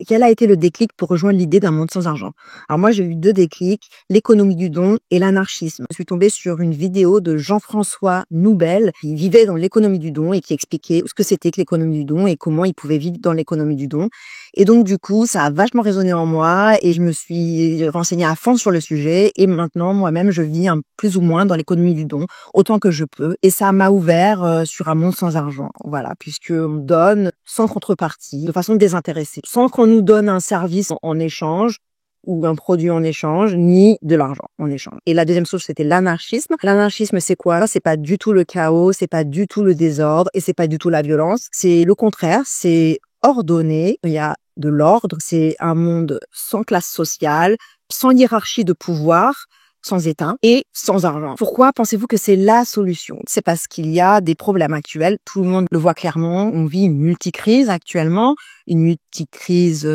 Quel a été le déclic pour rejoindre l'idée d'un monde sans argent? Alors moi, j'ai eu 2 déclics, l'économie du don et l'anarchisme. Je suis tombée sur une vidéo de Jean-François Noubel, qui vivait dans l'économie du don et qui expliquait ce que c'était que l'économie du don et comment il pouvait vivre dans l'économie du don. Et donc du coup, ça a vachement résonné en moi et je me suis renseignée à fond sur le sujet et maintenant, moi-même, je vis plus ou moins dans l'économie du don, autant que je peux. Et ça m'a ouvert sur un monde sans argent, voilà, puisqu'on donne sans contrepartie, de façon désintéressée, sans qu'on nous donne un service en échange ou un produit en échange, ni de l'argent en échange. Et la deuxième chose, c'était l'anarchisme. L'anarchisme, c'est quoi? C'est pas du tout le chaos, c'est pas du tout le désordre et c'est pas du tout la violence. C'est le contraire, c'est ordonné. Il y a de l'ordre, c'est un monde sans classe sociale, sans hiérarchie de pouvoir, sans État et sans argent. Pourquoi pensez-vous que c'est la solution? C'est parce qu'il y a des problèmes actuels. Tout le monde le voit clairement. On vit une multicrise actuellement. Une multicrise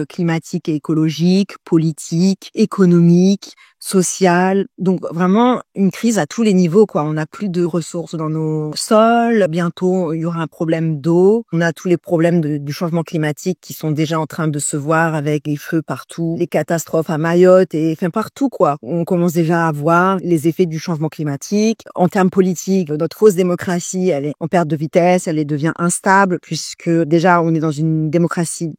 climatique et écologique, politique, économique, sociale. Donc vraiment une crise à tous les niveaux, quoi. On n'a plus de ressources dans nos sols. Bientôt, il y aura un problème d'eau. On a tous les problèmes du changement climatique qui sont déjà en train de se voir avec les feux partout, les catastrophes à Mayotte et enfin partout, quoi. On commence déjà à voir les effets du changement climatique. En termes politiques, notre fausse démocratie, elle est en perte de vitesse, elle devient instable puisque déjà on est dans une démocratie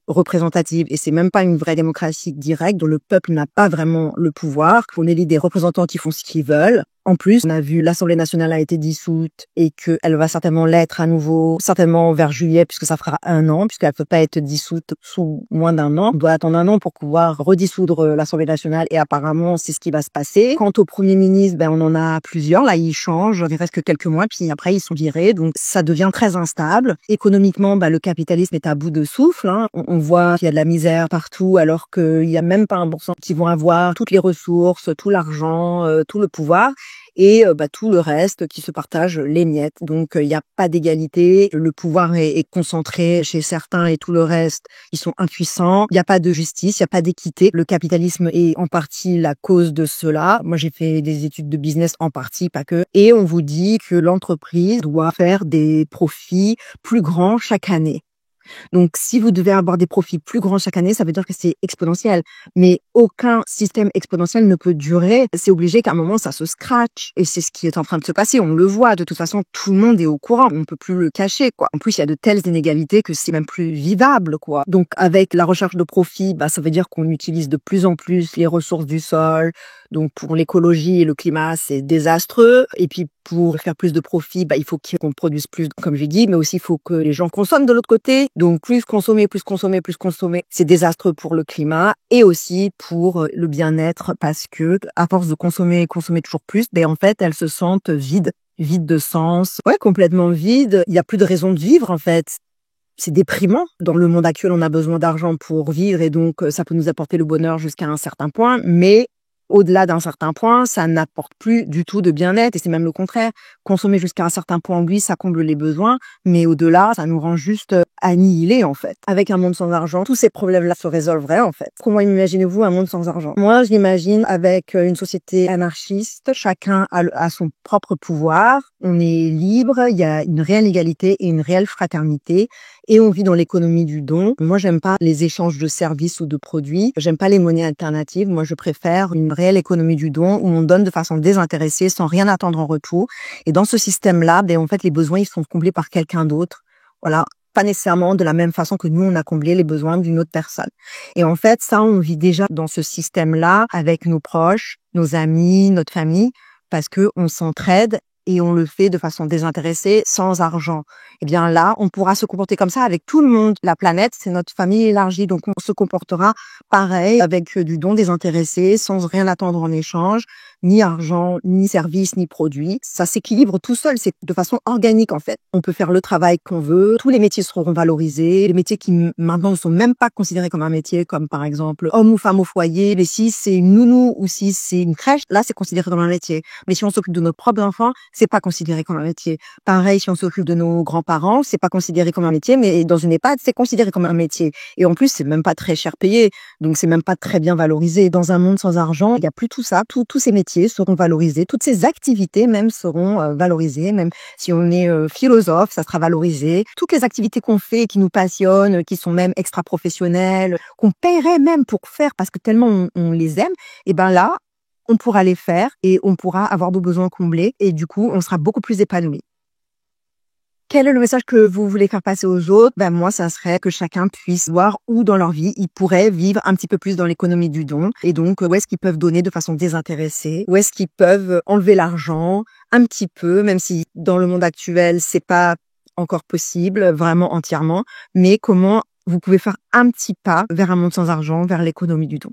représentative et c'est même pas une vraie démocratie directe dont le peuple n'a pas vraiment le pouvoir. On élit des représentants qui font ce qu'ils veulent. En plus, on a vu l'Assemblée nationale a été dissoute et qu'elle va certainement l'être à nouveau, certainement vers juillet, puisque ça fera 1 an, puisqu'elle peut pas être dissoute sous moins d'1 an. On doit attendre 1 an pour pouvoir redissoudre l'Assemblée nationale et apparemment, c'est ce qui va se passer. Quant au Premier ministre, on en a plusieurs. Là, ils changent. Il reste que quelques mois, puis après, ils sont virés. Donc, ça devient très instable. Économiquement, le capitalisme est à bout de souffle, hein. On voit qu'il y a de la misère partout, alors qu'il y a même pas 1% qui vont avoir toutes les ressources, tout l'argent, tout le pouvoir. Et tout le reste qui se partage les miettes. Donc il n'y a pas d'égalité, le pouvoir est concentré chez certains et tout le reste, ils sont impuissants. Il n'y a pas de justice, il n'y a pas d'équité. Le capitalisme est en partie la cause de cela. Moi, j'ai fait des études de business en partie, pas que. Et on vous dit que l'entreprise doit faire des profits plus grands chaque année. Donc, si vous devez avoir des profits plus grands chaque année, ça veut dire que c'est exponentiel. Mais aucun système exponentiel ne peut durer. C'est obligé qu'à un moment, ça se scratch. Et c'est ce qui est en train de se passer. On le voit. De toute façon, tout le monde est au courant. On ne peut plus le cacher, quoi. En plus, il y a de telles inégalités que c'est même plus vivable, quoi. Donc, avec la recherche de profit, ça veut dire qu'on utilise de plus en plus les ressources du sol. Donc, pour l'écologie et le climat, c'est désastreux. Et puis, pour faire plus de profit, il faut qu'on produise plus, comme j'ai dit, mais aussi il faut que les gens consomment de l'autre côté. Donc, plus consommer, c'est désastreux pour le climat et aussi pour le bien-être parce que, à force de consommer toujours plus, en fait, elles se sentent vides de sens. Ouais, complètement vides. Il n'y a plus de raison de vivre, en fait. C'est déprimant. Dans le monde actuel, on a besoin d'argent pour vivre et donc, ça peut nous apporter le bonheur jusqu'à un certain point, mais au-delà d'un certain point, ça n'apporte plus du tout de bien-être et c'est même le contraire. Consommer jusqu'à un certain point, oui, ça comble les besoins, mais au-delà, ça nous rend juste annihilés, en fait. Avec un monde sans argent, tous ces problèmes-là se résolveraient, en fait. Comment imaginez-vous un monde sans argent? Moi, je l'imagine avec une société anarchiste. Chacun a son propre pouvoir. On est libre. Il y a une réelle égalité et une réelle fraternité. Et on vit dans l'économie du don. Moi, j'aime pas les échanges de services ou de produits. J'aime pas les monnaies alternatives. Moi, je préfère une réelle économie du don où on donne de façon désintéressée sans rien attendre en retour. Et dans ce système-là, en fait, les besoins, ils sont comblés par quelqu'un d'autre. Voilà. Pas nécessairement de la même façon que nous, on a comblé les besoins d'une autre personne. Et en fait, ça, on vit déjà dans ce système-là avec nos proches, nos amis, notre famille, parce que on s'entraide et on le fait de façon désintéressée, sans argent. Eh bien là, on pourra se comporter comme ça avec tout le monde. La planète, c'est notre famille élargie, donc on se comportera pareil, avec du don désintéressé, sans rien attendre en échange, ni argent, ni service, ni produit. Ça s'équilibre tout seul, c'est de façon organique en fait. On peut faire le travail qu'on veut, tous les métiers seront valorisés, les métiers qui maintenant ne sont même pas considérés comme un métier, comme par exemple homme ou femme au foyer, mais si c'est une nounou ou si c'est une crèche, là c'est considéré comme un métier. Mais si on s'occupe de nos propres enfants, c'est pas considéré comme un métier. Pareil, si on s'occupe de nos grands-parents, c'est pas considéré comme un métier, mais dans une EHPAD, c'est considéré comme un métier. Et en plus, c'est même pas très cher payé, donc c'est même pas très bien valorisé. Dans un monde sans argent, il y a plus tout ça. Tous ces métiers seront valorisés, toutes ces activités même seront valorisées. Même si on est philosophe, ça sera valorisé. Toutes les activités qu'on fait, qui nous passionnent, qui sont même extra-professionnelles, qu'on paierait même pour faire parce que tellement on les aime, et ben là, on pourra les faire et on pourra avoir nos besoins comblés et du coup, on sera beaucoup plus épanoui. Quel est le message que vous voulez faire passer aux autres? Ben moi, ça serait que chacun puisse voir où dans leur vie ils pourraient vivre un petit peu plus dans l'économie du don. Et donc, où est-ce qu'ils peuvent donner de façon désintéressée? Où est-ce qu'ils peuvent enlever l'argent un petit peu, même si dans le monde actuel, c'est pas encore possible, vraiment entièrement. Mais comment vous pouvez faire un petit pas vers un monde sans argent, vers l'économie du don?